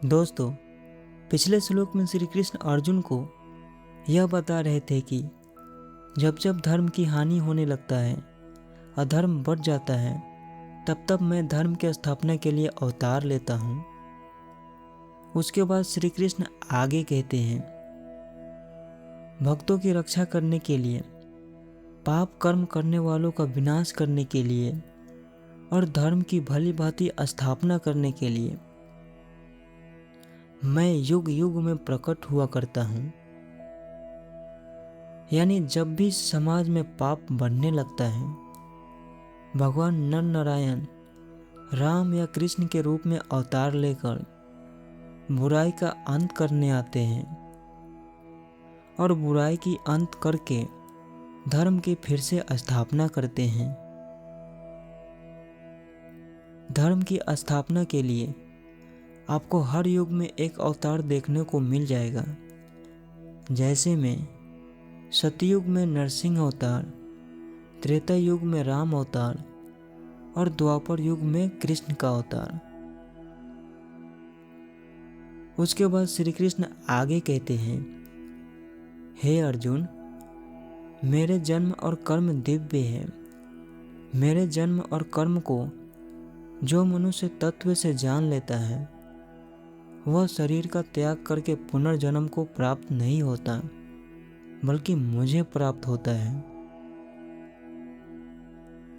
दोस्तों, पिछले श्लोक में श्री कृष्ण अर्जुन को यह बता रहे थे कि जब जब धर्म की हानि होने लगता है, अधर्म बढ़ जाता है, तब तब मैं धर्म की स्थापना के लिए अवतार लेता हूँ। उसके बाद श्री कृष्ण आगे कहते हैं, भक्तों की रक्षा करने के लिए, पाप कर्म करने वालों का विनाश करने के लिए और धर्म की भली भांति स्थापना करने के लिए मैं युग युग में प्रकट हुआ करता हूँ। यानी जब भी समाज में पाप बढ़ने लगता है, भगवान नर नारायण राम या कृष्ण के रूप में अवतार लेकर बुराई का अंत करने आते हैं और बुराई की अंत करके धर्म की फिर से स्थापना करते हैं। धर्म की स्थापना के लिए आपको हर युग में एक अवतार देखने को मिल जाएगा। जैसे में सतयुग में नरसिंह अवतार, त्रेता युग में राम अवतार और द्वापर युग में कृष्ण का अवतार। उसके बाद श्री कृष्ण आगे कहते हैं, हे अर्जुन, मेरे जन्म और कर्म दिव्य है। मेरे जन्म और कर्म को जो मनुष्य तत्व से जान लेता है, वह शरीर का त्याग करके पुनर्जन्म को प्राप्त नहीं होता, बल्कि मुझे प्राप्त होता है।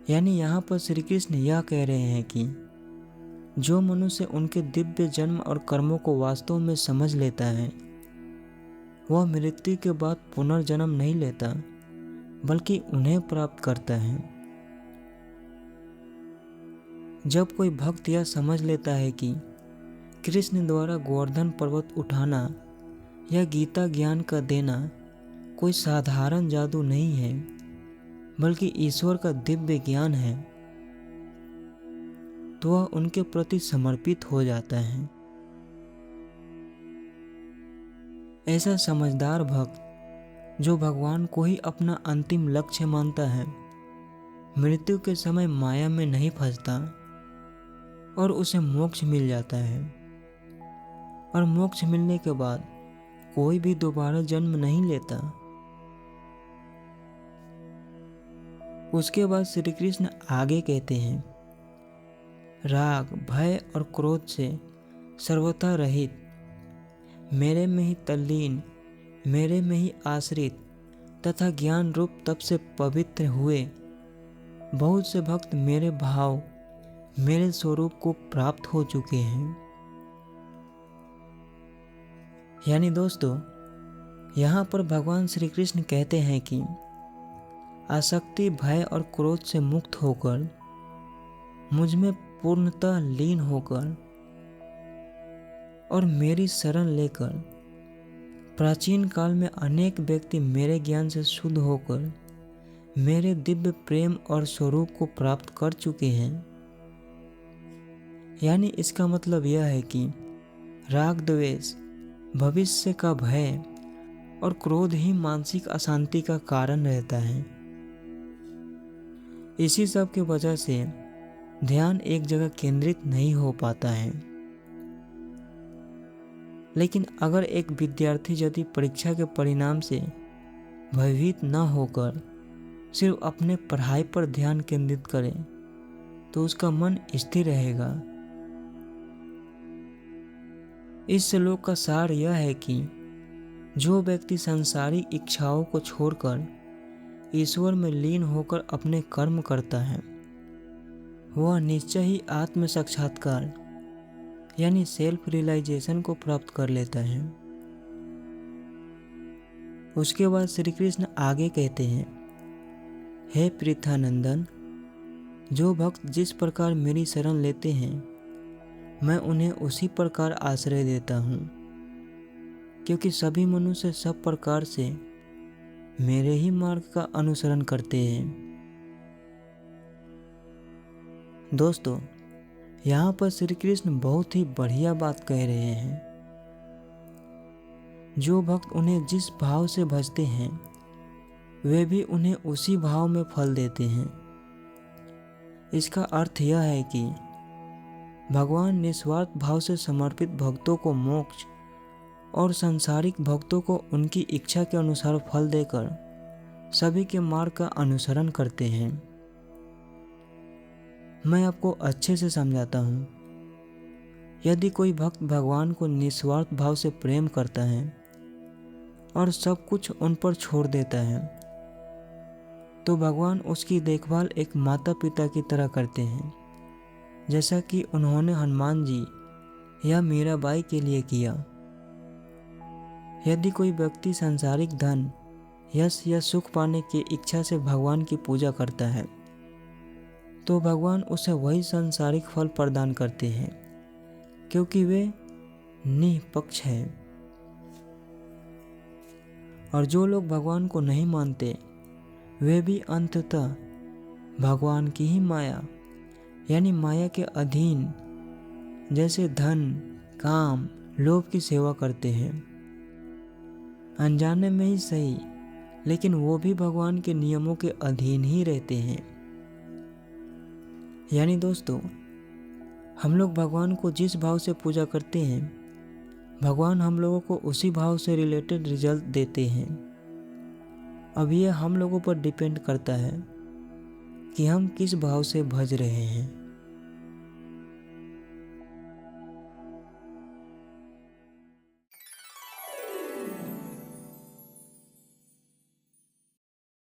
यानी यहाँ पर श्री कृष्ण यह कह रहे हैं कि जो मनुष्य उनके दिव्य जन्म और कर्मों को वास्तव में समझ लेता है, वह मृत्यु के बाद पुनर्जन्म नहीं लेता, बल्कि उन्हें प्राप्त करता है। जब कोई भक्त यह समझ लेता है कि कृष्ण द्वारा गोवर्धन पर्वत उठाना या गीता ज्ञान का देना कोई साधारण जादू नहीं है, बल्कि ईश्वर का दिव्य ज्ञान है, तो वह उनके प्रति समर्पित हो जाता है। ऐसा समझदार भक्त जो भगवान को ही अपना अंतिम लक्ष्य मानता है, मृत्यु के समय माया में नहीं फंसता और उसे मोक्ष मिल जाता है। और मोक्ष मिलने के बाद कोई भी दोबारा जन्म नहीं लेता। उसके बाद श्री कृष्ण आगे कहते हैं, राग, भय और क्रोध से सर्वथा रहित, मेरे में ही तल्लीन, मेरे में ही आश्रित तथा ज्ञान रूप तप से पवित्र हुए बहुत से भक्त मेरे भाव, मेरे स्वरूप को प्राप्त हो चुके हैं। यानी दोस्तों, यहाँ पर भगवान श्री कृष्ण कहते हैं कि आसक्ति, भय और क्रोध से मुक्त होकर, मुझ में पूर्णतः लीन होकर और मेरी शरण लेकर प्राचीन काल में अनेक व्यक्ति मेरे ज्ञान से शुद्ध होकर मेरे दिव्य प्रेम और स्वरूप को प्राप्त कर चुके हैं। यानी इसका मतलब यह है कि राग, द्वेष, भविष्य का भय और क्रोध ही मानसिक अशांति का कारण रहता है। इसी सब की वजह से ध्यान एक जगह केंद्रित नहीं हो पाता है। लेकिन अगर एक विद्यार्थी यदि परीक्षा के परिणाम से भयभीत न होकर सिर्फ अपने पढ़ाई पर ध्यान केंद्रित करे, तो उसका मन स्थिर रहेगा। इस श्लोक का सार यह है कि जो व्यक्ति सांसारिक इच्छाओं को छोड़कर ईश्वर में लीन होकर अपने कर्म करता है, वह निश्चय ही आत्म साक्षात्कार यानी सेल्फ रियलाइजेशन को प्राप्त कर लेता है। उसके बाद श्री कृष्ण आगे कहते हैं, हे पृथानंदन, जो भक्त जिस प्रकार मेरी शरण लेते हैं, मैं उन्हें उसी प्रकार आश्रय देता हूँ, क्योंकि सभी मनुष्य सब प्रकार से मेरे ही मार्ग का अनुसरण करते हैं। दोस्तों, यहाँ पर श्री कृष्ण बहुत ही बढ़िया बात कह रहे हैं। जो भक्त उन्हें जिस भाव से भजते हैं, वे भी उन्हें उसी भाव में फल देते हैं। इसका अर्थ यह है कि भगवान निस्वार्थ भाव से समर्पित भक्तों को मोक्ष और सांसारिक भक्तों को उनकी इच्छा के अनुसार फल देकर सभी के मार्ग का अनुसरण करते हैं। मैं आपको अच्छे से समझाता हूँ। यदि कोई भक्त भगवान को निस्वार्थ भाव से प्रेम करता है और सब कुछ उन पर छोड़ देता है, तो भगवान उसकी देखभाल एक माता पिता की तरह करते हैं, जैसा कि उन्होंने हनुमान जी या मीराबाई के लिए किया। यदि कोई व्यक्ति सांसारिक धन, यश या सुख पाने की इच्छा से भगवान की पूजा करता है, तो भगवान उसे वही सांसारिक फल प्रदान करते हैं, क्योंकि वे निष्पक्ष हैं। और जो लोग भगवान को नहीं मानते, वे भी अंततः भगवान की ही माया यानी माया के अधीन, जैसे धन, काम, लोभ की सेवा करते हैं। अनजाने में ही सही, लेकिन वो भी भगवान के नियमों के अधीन ही रहते हैं। यानी दोस्तों, हम लोग भगवान को जिस भाव से पूजा करते हैं, भगवान हम लोगों को उसी भाव से रिलेटेड रिजल्ट देते हैं। अब ये हम लोगों पर डिपेंड करता है कि हम किस भाव से भज रहे हैं।